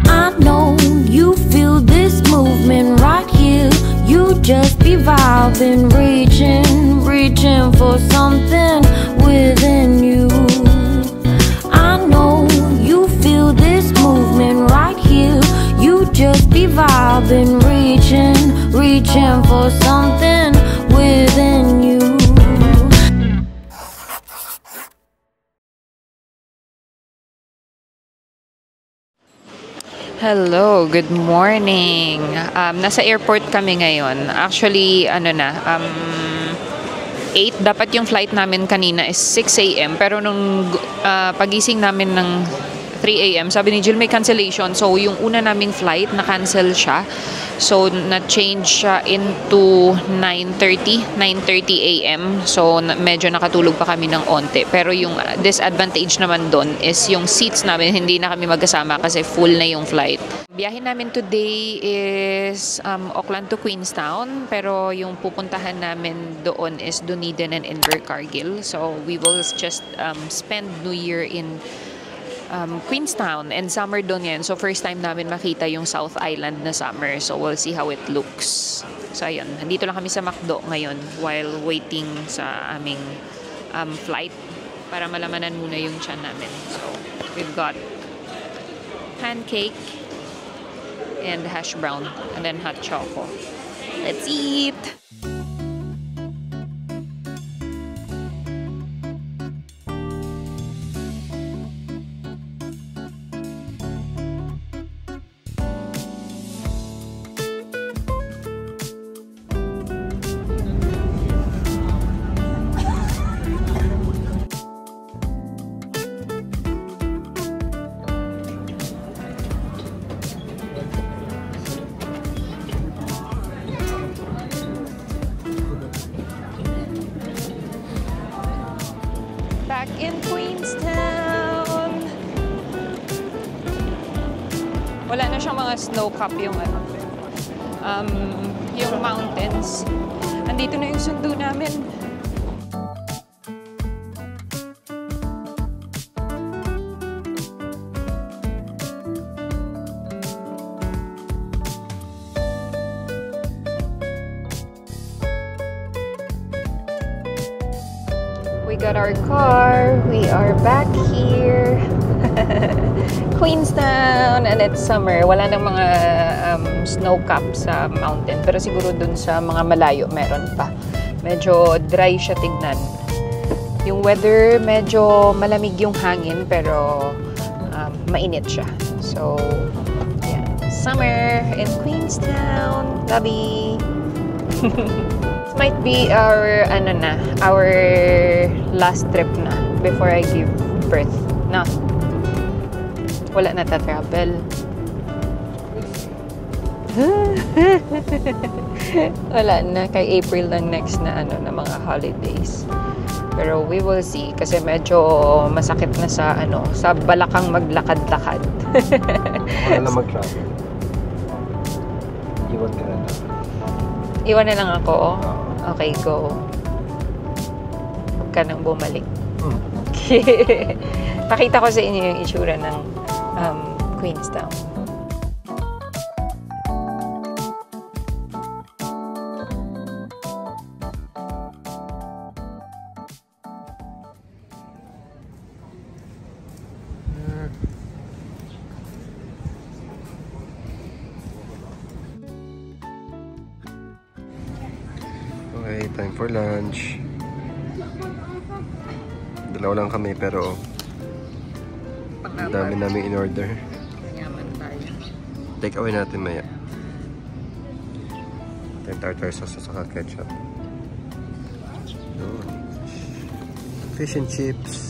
I know you feel this movement right here. You just be vibing, reaching for something within you. I know you feel this movement right here. You just be vibing, reaching for something within you. Hello, good morning. Nasa airport kami ngayon. Actually, 8. Dapat yung flight namin kanina is 6 a.m. Pero nung pagising namin ng 3 a.m., sabi ni Jill may cancellation. So, yung una naming flight, na-cancel siya. So, na-change siya into 9:30 a.m. So, medyo nakatulog pa kami ng onte. Pero yung disadvantage naman doon is yung seats namin, hindi na kami magkasama kasi full na yung flight. Biyahe namin today is Auckland to Queenstown. Pero yung pupuntahan namin doon is Dunedin and Invercargill. So, we will just spend New Year in Queenstown, and summer doon yan. So first time namin makita yung South Island na summer. So we'll see how it looks. So ayun, nandito lang kami sa McDo ngayon while waiting sa aming flight para malamanan muna yung tiyan namin. So we've got pancake and hash brown and then hot choco. Let's eat! Back in Queenstown. Wala na siyang mga snow cap yung yung mountains. Andito na yung sundo namin. We got our car. We are back here. Queenstown, and it's summer. Wala nang mga snow cap sa mountain, pero siguro dun sa mga malayo meron pa. Medyo dry siya tignan. Yung weather, medyo malamig yung hangin, pero mainit siya. So, yeah. Summer in Queenstown. Lovey. Might be our last trip na before I give birth. No. Wala na ta-travel. Wala na, kay April lang next na na mga holidays. Pero we will see kasi medyo masakit na sa sa balakang maglakad-lakad. Wala na mag-travel. Iwan ka na lang. Iwan na lang ako. Okay, go. Huwag ka nang bumalik. Pakita ko sa inyo yung itsura ng Queenstown. Okay, time for lunch. Dalawa lang kami pero ang dami namin in order. Take away natin maya. Ito yung tartar sauce at ketchup. Fish and chips.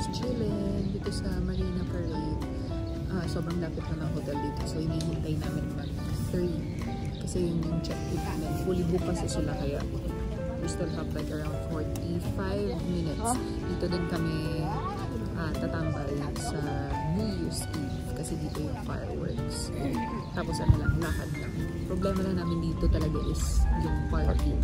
Chilling dito sa Marina Parade. Sobrang lapit na ng hotel dito. So, hinihintay namin mag-3. Kasi yun yung check-in namin. Fully book kasi sila kaya we still have like around 45 Dito din kami tatambay sa New Year's Eve kasi dito yung fireworks. Tapos ano lang, lakad lang. Problema lang namin dito talaga is yung parking.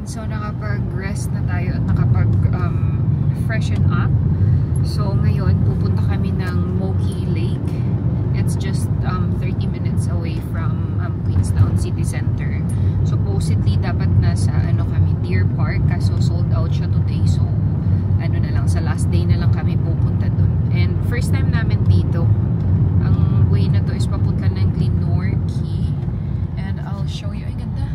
So, nakapag-rest na tayo at nakapag-freshen up. So, ngayon, pupunta kami ng Moki Lake. It's just 30 minutes away from Queenstown City Center. Supposedly, dapat nasa kami, Deer Park. Kaso, sold out siya today. So, na lang, sa last day na lang kami pupunta dun. And first time namin dito. Ang way na to is papunta ng Glenore Key. And I'll show you. Ay, ganda.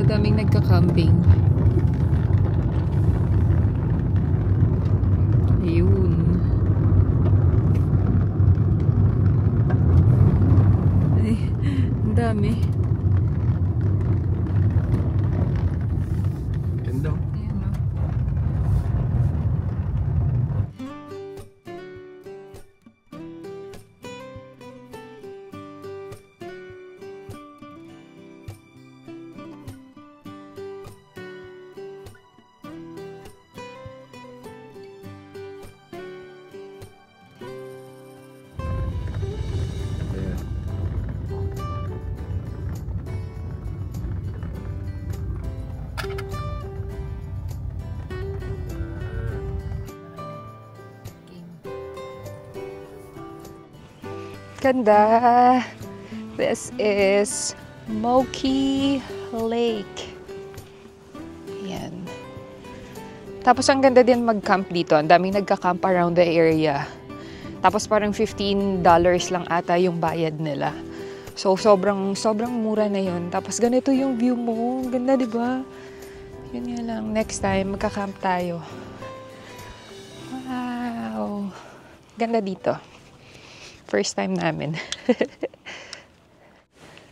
Daming nagka-camping. Ayun. Ay, ang dami. Ganda. Ayan, no? Ganda! This is Moki Lake. Yan. Tapos ang ganda din mag-camp dito. Ang daming nagka-camp around the area. Tapos parang $15 lang ata yung bayad nila. So sobrang mura na yun. Tapos ganito yung view mo. Ganda, di ba? Yun nga lang. Next time, magka-camp tayo. Wow! Ganda dito. First time namin.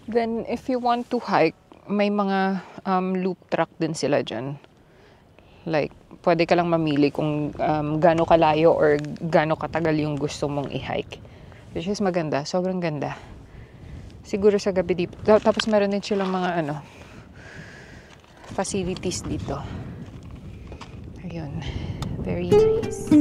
Then, if you want to hike, may mga loop track din sila dyan. Like, pwede ka lang mamili kung gaano kalayo or gaano katagal yung gusto mong i-hike. Which is maganda. Sobrang ganda. Siguro sa gabi dito. Tapos meron din silang mga facilities dito. Ayun. Very nice.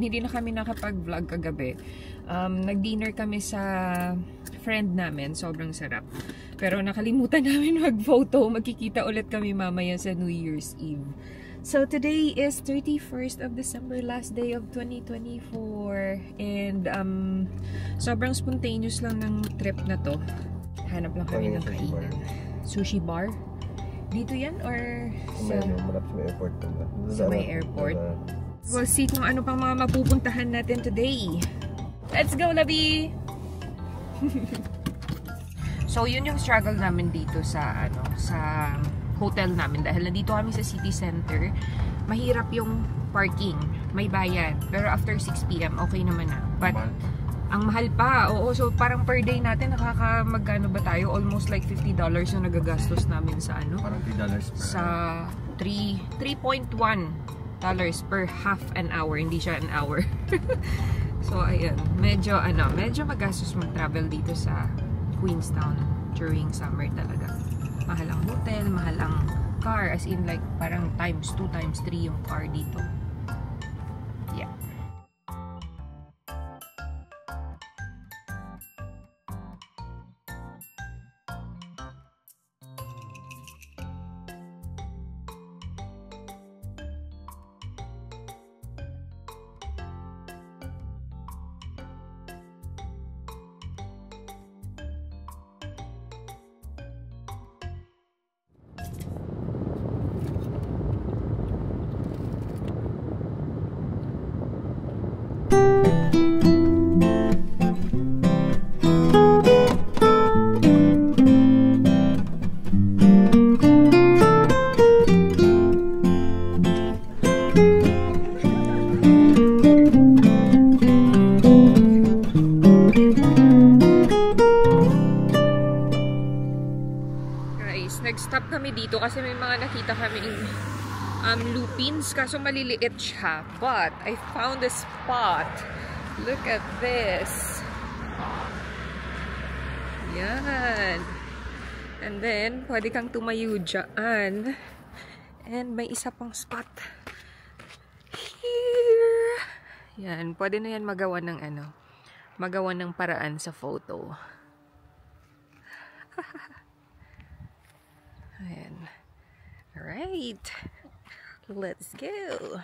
Hindi na kami nakapag-vlog kagabi. Nag-dinner kami sa friend namin. Sobrang sarap. Pero nakalimutan namin mag-photo. Magkikita ulit kami mamaya sa New Year's Eve. So today is 31st of December, last day of 2024. And sobrang spontaneous lang ng trip na to. Hanap lang kami ng kainan. Sushi bar? Dito yan? Or sa may airport? Sa may airport? We'll see kung ano pang mga mapupuntahan natin today. Let's go, Labi! So, yun yung struggle namin dito sa hotel namin. Dahil nandito kami sa city center, mahirap yung parking. May bayad. Pero after 6 PM, okay naman na. But, ang mahal pa. Oo, so parang per day natin, magkano ba tayo? Almost like $50 yung nagagastos namin sa Parang $3 per sa 3.1 per half an hour, hindi siya an hour. So ayun, medyo magastos mag-travel dito sa Queenstown during summer talaga. Mahal ang hotel, mahal ang car, as in like parang times 2, times 3 yung car dito. Yeah. Nag-stop kami dito kasi may mga nakita kami lupins, kaso maliliit siya. But I found a spot. Look at this. Yan. And then, pwede kang tumayo dyan. And may isa pang spot here. Yan. Pwede na yan magawa ng paraan sa photo. Ayan. Alright. Let's go.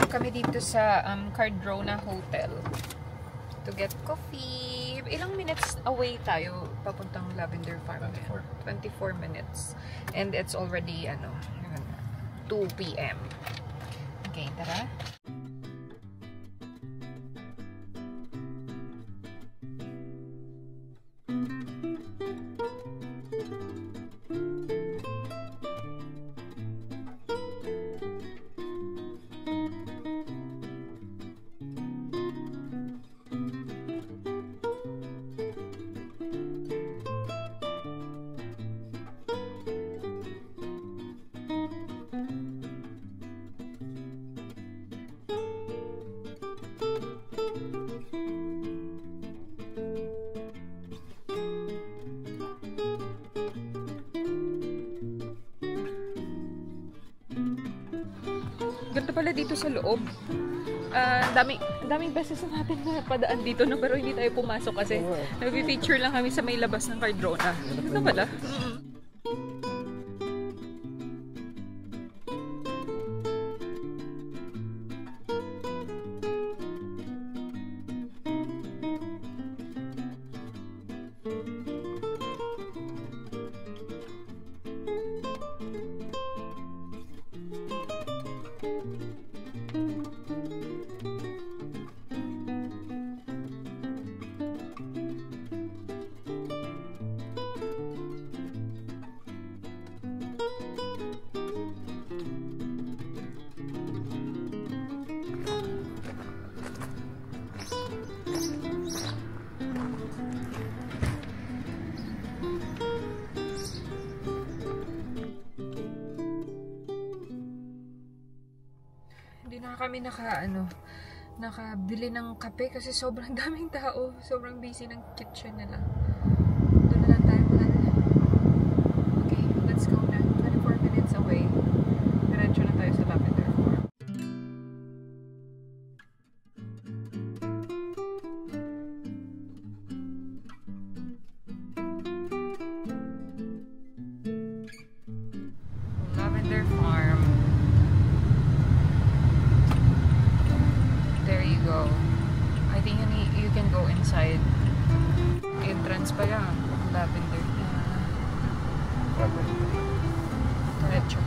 kami dito sa Cardrona Hotel to get coffee. Ilang minutes away tayo papuntang Lavender Farm? 24 minutes. And it's already 2 p.m. Okay, tara. Ganda pala dito sa loob. Daming beses na natin na padaan dito, no? Pero hindi tayo pumasok kasi nag-feature lang kami sa may labas ng Cardrona. Ganda pala. Hindi na kami nakabili ng kape kasi sobrang daming tao. Sobrang busy ng kitchen nila. Doon na lang tayo mahal. Okay, let's go na. 24 minutes away. Diretso na tayo sa Lavender Farm. Lavender Farm. There you go. I think you can go inside. Entrance pa lang. Lavender. Diretso.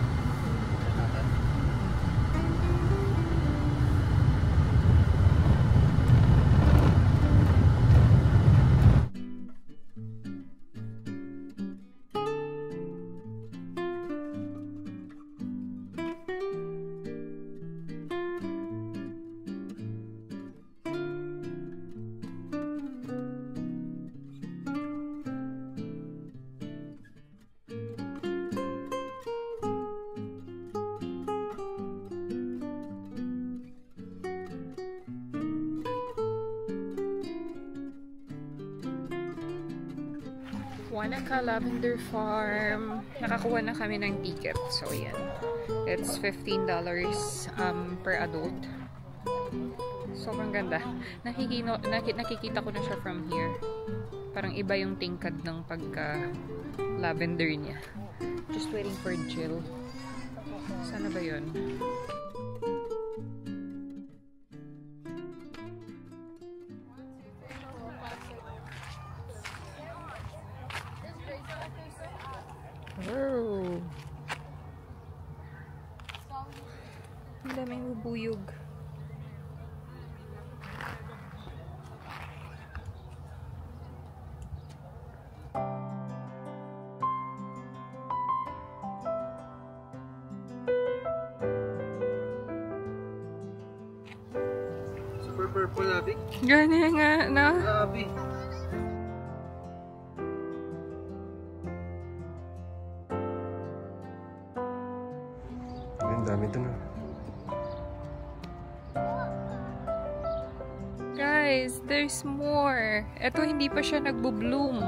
Wanaka Lavender Farm. Nakakuha na kami ng ticket. So, yan. It's $15 per adult. Sobrang ganda. Nakikita ko na siya from here. Parang iba yung tingkad ng pagka-lavender niya. Just waiting for Jill. Sana ba yun? Wow. Ang daming bubuyog. Super purple, Abby. Ganyan nga, no? Abby. Ang dami ito na. Guys, there's more. Ito hindi pa siya nagbo-bloom.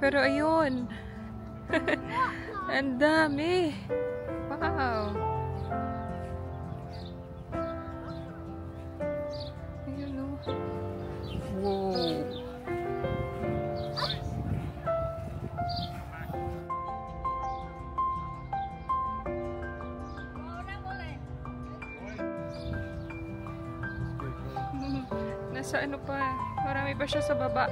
Pero ayun. Ang dami. Wow. Ayun o. Wow. nasa ano pa. Marami pa siya sa baba.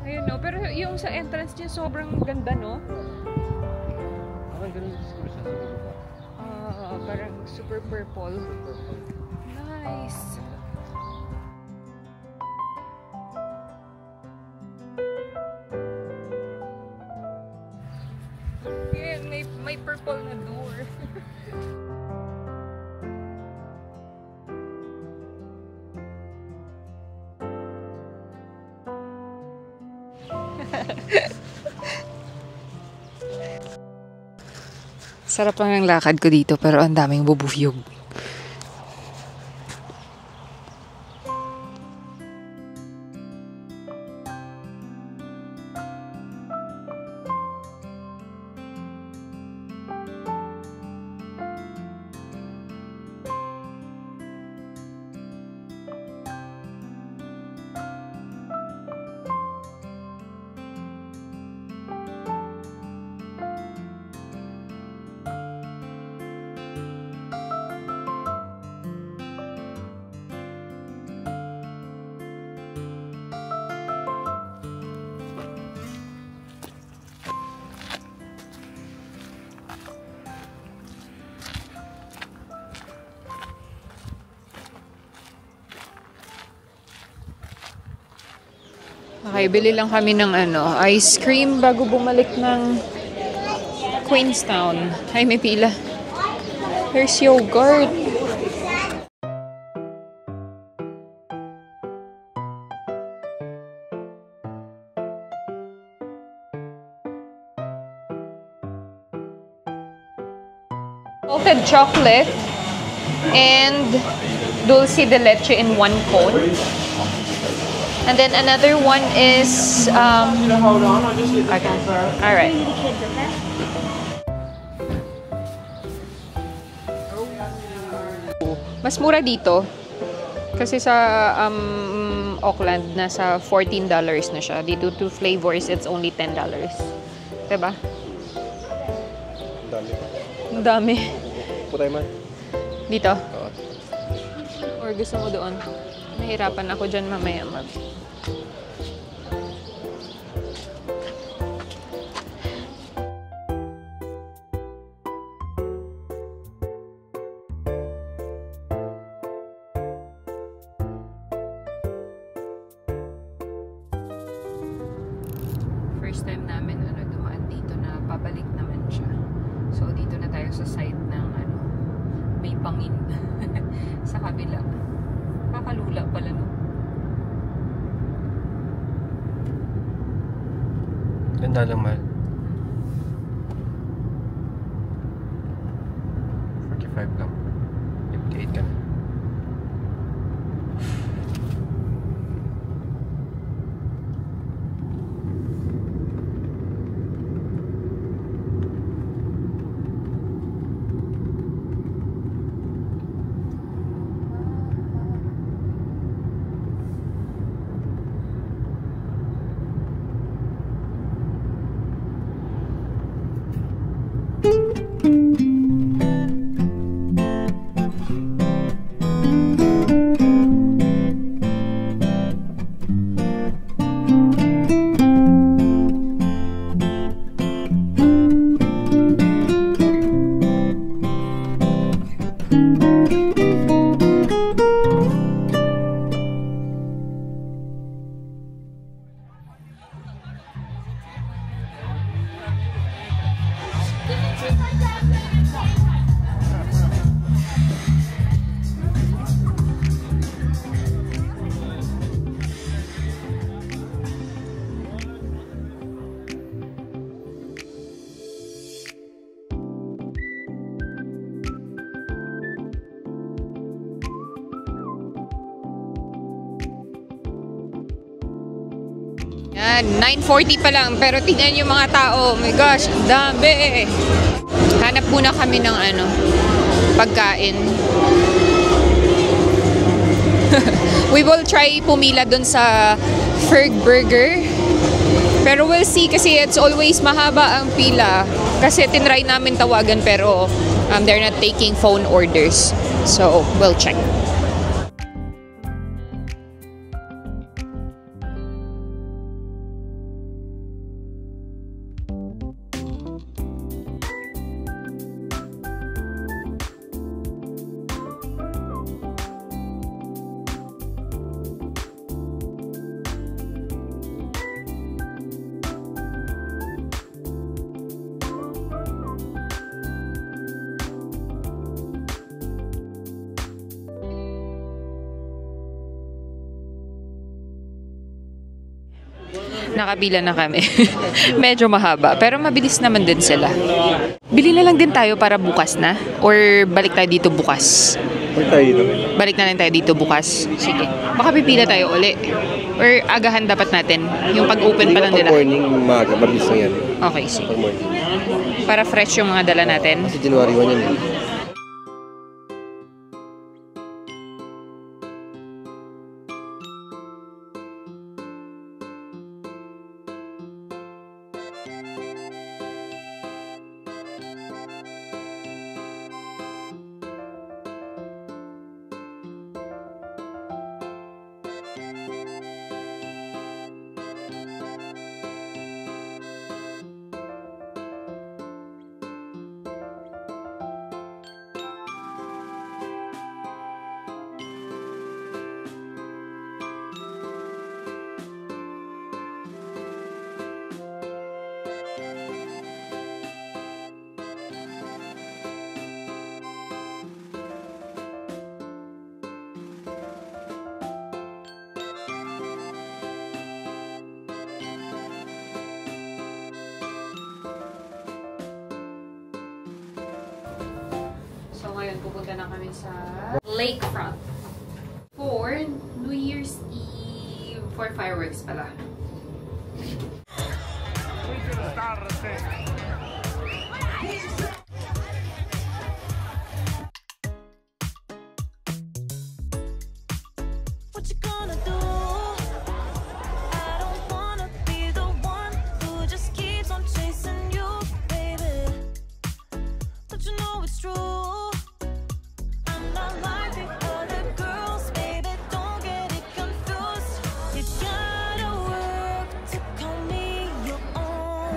Ayun, no? Pero yung sa entrance niya, sobrang ganda, no? Parang ganun siguro siya sa baba. Parang super purple. Nice! Yan, may purple na door. Sarap lang ang lakad ko dito pero ang daming bubuyog. Okay, bili lang kami ng ice cream bago bumalik ng Queenstown. Ay, may pila. There's yogurt. Salted chocolate and dulce de leche in one cone. And then another one is hold on, I'll just get the phone, sir. All right. Mas mura dito kasi sa Auckland nasa $14 na siya. Dito 2 flavors, it's only $10. Diba? Ang dami. Ang dami. Putay man. Dito? Oo. Or gusto mo doon? Nahirapan ako dyan mamaya mag... First time namin dumaan dito na pabalik naman siya. So dito na tayo sa side ng may pangin sa kabila. Kakalula pala, no? Ganda lang, mahal. 45 lang. 58 ka na. Yan, 9:40 pa lang, pero tingnan yung mga tao. Oh my gosh, dami. Hanap muna kami ng pagkain. We will try pumila dun sa Ferg Burger. Pero we'll see kasi it's always mahaba ang pila. Kasi tinry namin tawagan pero they're not taking phone orders. So, we'll check. Nakapila na kami. Medyo mahaba, pero mabilis naman din sila. Bili na lang din tayo para bukas na? Or balik tayo dito bukas? Balik na lang tayo dito bukas. Sige. Baka pipila tayo uli. Or agahan dapat natin. Yung pag-open pa lang nila. Morning, umaga, mabilis lang yan. Okay, sige. Pag morning. Para fresh yung mga dala natin. Kasi January 1 yan. So ngayon, pupunta na kami sa lakefront for New Year's Eve, for fireworks pala. What you gonna do? I don't wanna be the one who just keeps on chasing you, baby. Don't you know it's true? I'm not like the other girls, baby. Don't get it confused. You gotta work to call me your own.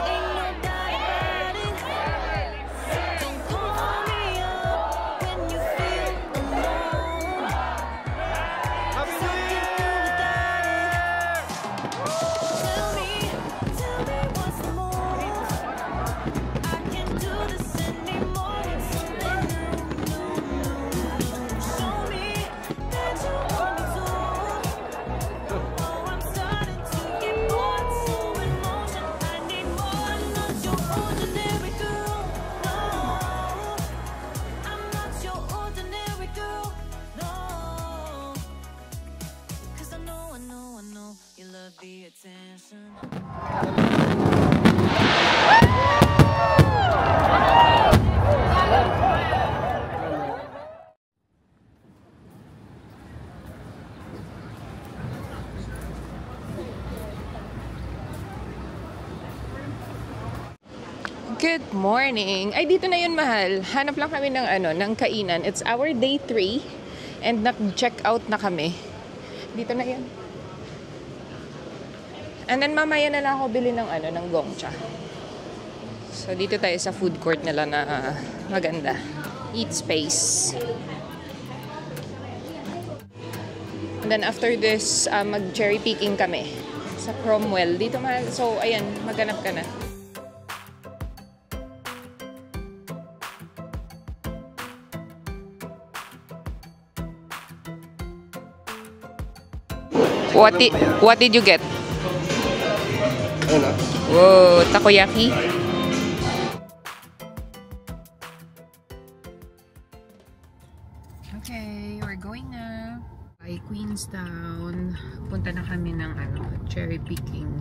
Ain't no doubt about it. Don't call me up when you feel alone. 'Cause I can do without it. Tell me what's the move? I can't do this anymore. It's something new. Show me that you want me to. Oh, I'm starting to get bored. So in motion, I need more. Not your ordinary girl. No, I'm not your ordinary girl. No, 'cause I know you love the attention. Good morning! Ay, dito na yun, mahal. Hanap lang kami ng kainan. It's our day 3 and nag-check out na kami. Dito na yun. And then mamaya na lang ako bili ng Gongcha. So dito tayo sa food court nila na maganda. Eat space. And then after this, mag-cherry picking kami sa Cromwell. Dito, mahal. So ayan, maghanap ka na. What did you get? Ano? Whoa, takoyaki. Okay, we're going na. By Queenstown. Punta na kami ng cherry picking.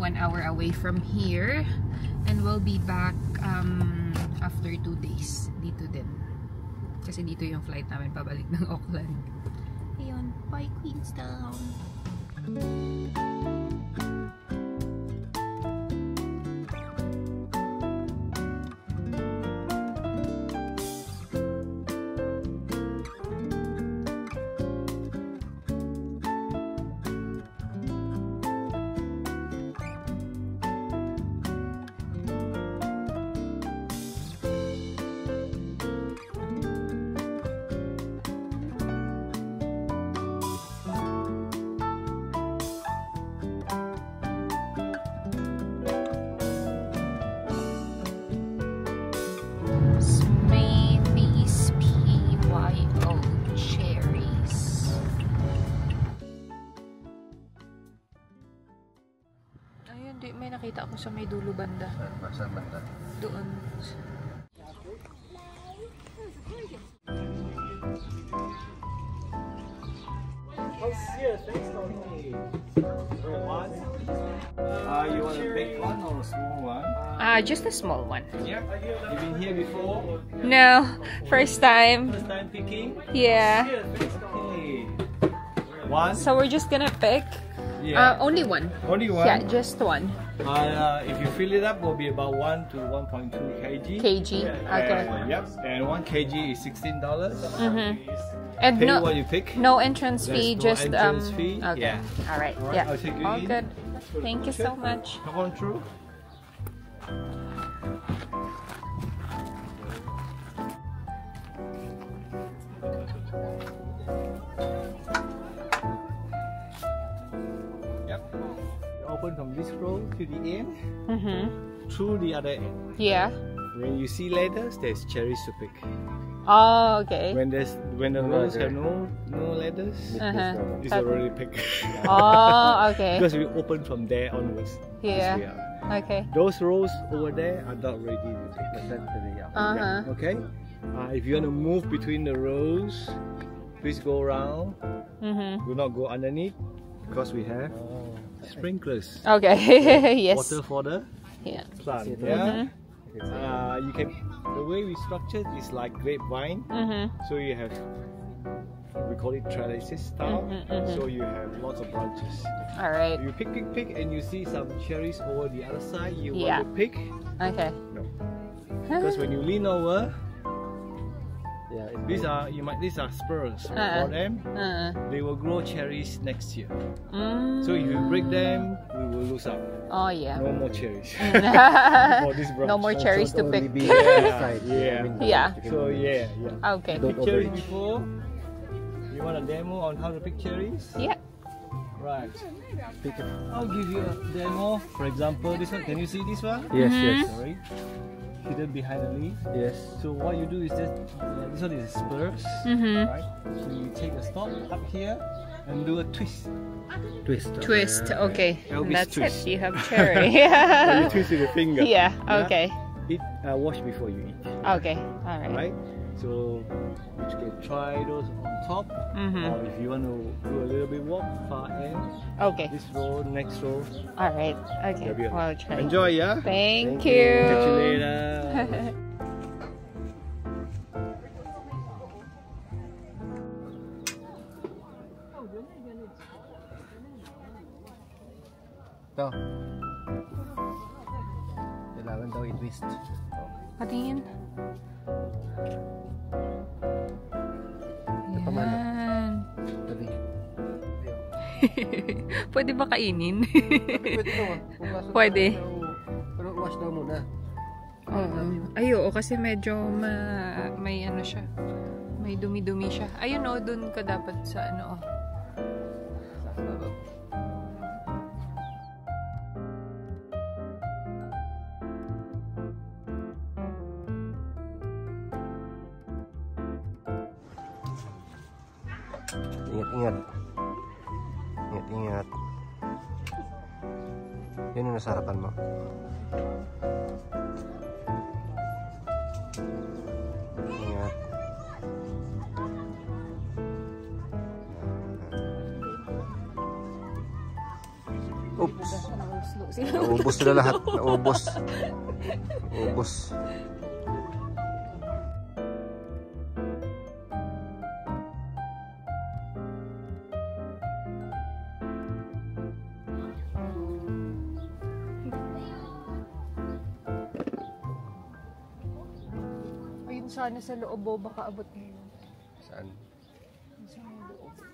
1 hour away from here. And we'll be back after 2 days. Dito din. Kasi dito yung flight namin pabalik ng Auckland. Ayun, by Queenstown. Hindi, may nakita ako sa may dulo banda. Saan banda? Doon. You want a big one or a small one? Just a small one. Yeah. You've been here before? No, first time. First time picking? Yeah. Okay. One? So we're just gonna pick. Yeah. Only one. Only one? Yeah, just one. If you fill it up, will be about 1 to 1.2 kg. kg. Okay. Yep. And 1 kg is $16. And Pay no, what you pick. no entrance fee. There's no just entrance fee. Okay. Yeah. All right. Alright, Yeah. I'll take you All in. good. Thank you so much. Come on through. Yep. You open from this row to the end, through the other end. Yeah. When you see ladders, there's cherries to pick. Oh, okay. When the rows have no ladders, it's already picked. Oh, okay. Because we open from there onwards. Yeah. This way up. Okay. Those rows over there are not ready to pick. Okay. If you want to move between the rows, please go around. Do not go underneath because we have sprinklers. Okay. Yes. Water for the Yeah. plant. Yeah. You can. The way we structured is like grapevine. So you have, we call it trellises style. So you have lots of branches. All right. You pick, and you see some cherries over the other side. You Yeah. want to pick. Okay. No. Because when you lean over, these are spurs. For them, they will grow cherries next year. So if you break them, we will lose out. Oh yeah. No more cherries. For this branch. No more cherries to pick. Yeah. Yeah. So yeah. Okay. Pick cherries before. You want a demo on how to pick cherries? Yeah. Right. I'll give you a demo. For example, this one. Can you see this one? Yes, yes. Sorry. Hidden behind the leaf. Yes. So what you do is just this one is spurs, right? So you take a stop up here and do a twist. Twist. Okay. Elvis That's twist. it. You have cherry. So you twist with your finger. Yeah. Okay. Eat. Wash before you eat. Okay. All right. Right. So you can try those on top, or if you want to do a little bit walk far end. Okay. This row, next row. All right. Okay. That'll be it. Well, I'll try. Enjoy, yeah. Thank Catch you you. later. Ito. Kailangan daw i-twist. Patingin. Pamano? Yan. Dali. Pwede ba kainin? Pwede daw ah. Kung nasa- Pwede. Pero wash daw muna. Oo. Ay, oo, kasi medyo may ano siya. May dumi-dumi siya. Ayun o, dun ka dapat sa ano o. Ingat-ingat. Ingat-ingat. Yun yung nasa harapan mo. Ingat. Oops. Naubos sila lahat. Naubos. Naubos. Ayun sana sa loob o, baka abot mo. Saan?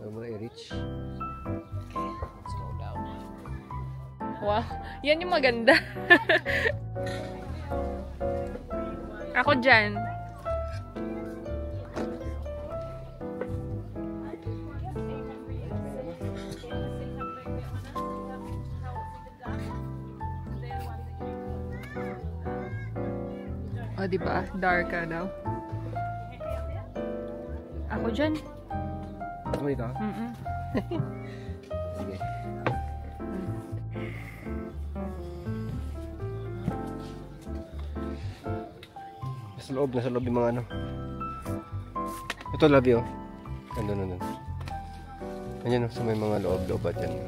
Huwag mo na i-reach. Let's go down. Wow, yan yung maganda. Ako dyan. O, diba? Dark ka daw. Ako dyan. Gusto mo dito? Sige. Nasa loob yung mga ano. Ito, labi, oh. Andun. Ayan, oh, sa may mga loob-loob at yan.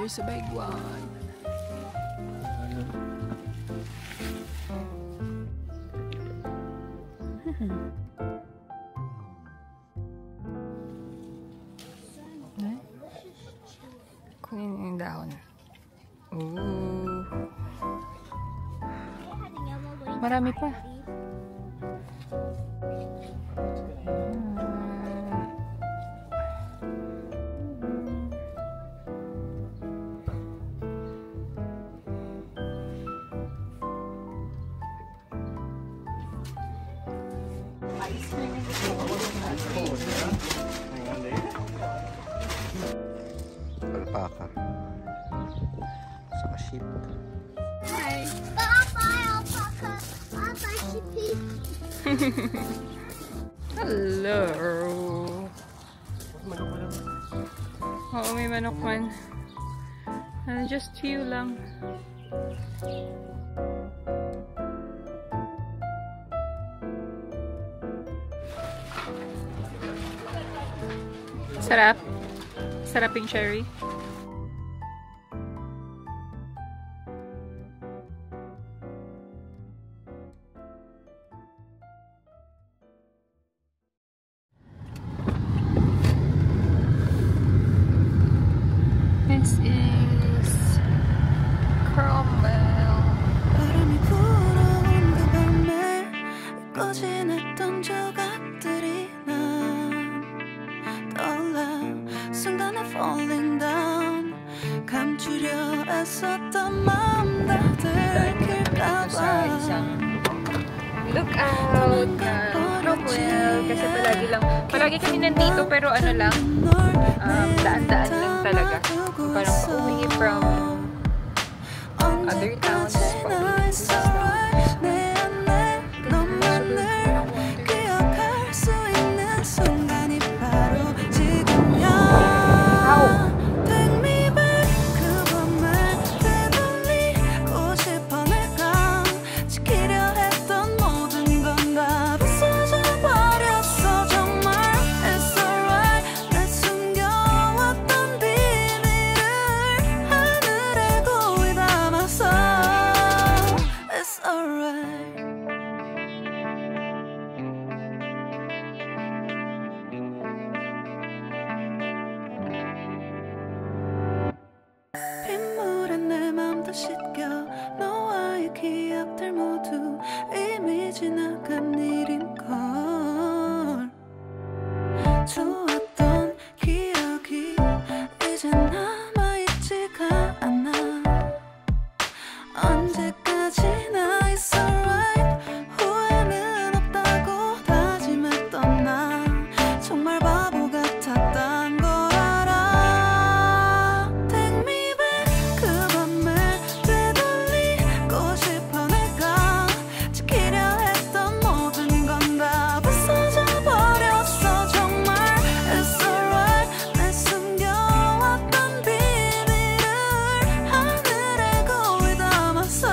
There's a big one. Kunin yung dahon. Ooh. Marami pa. Alpaca. Saka sheep. Hi. Papa, alpaca. Papa, sheepy. Hello. Oo, may manok man. Just few lang. Sarap. Sarap yung cherry. This is Cromwell. 바람이 불어온 그 밤에 꺼진했던 조각들이 난 떠올라 순간에 falling down 감추려 애썼던 마음 다 들킬까봐 Look out na Cromwell kasi palagi kami nandito pero ano lang daan-daan lang talaga parang pauwi from other towns 기억할 수 있는 순간이 바로 지금이야 Take me back 그 밤을 되돌리고 싶어 내가 지키려 했던 모든 건 다 부서져 버렸어 정말 It's alright 내 숨겨왔던 비밀을 하늘에 고이 담았어 It's alright 빗물에 내 맘도 씻겨 너와의 기억들 모두 이미 지나간 일인걸 좋았던 기억이 이제 남아있지가 않아 언제까지나 It's alright 후회는 없다고 다짐했던 나 정말 바보 같았단 걸 알아 Take me back 그 밤을 되돌리고 싶어 내가 지키려 했던 모든 건 다 부서져 버렸어 정말 It's alright 내 숨겨왔던 비밀을 하늘에 고이 담았어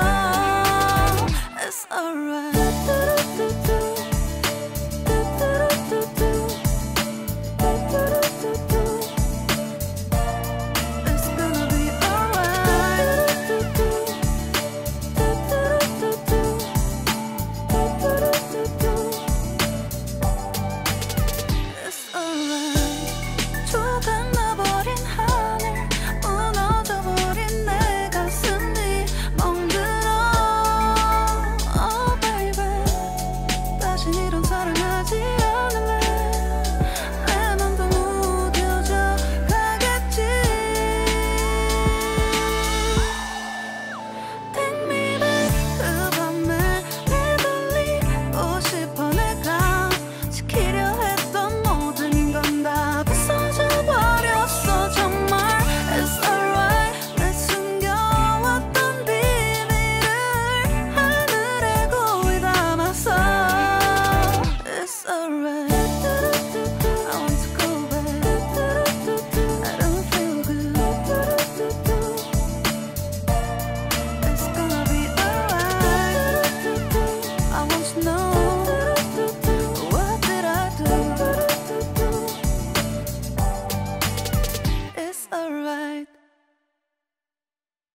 It's alright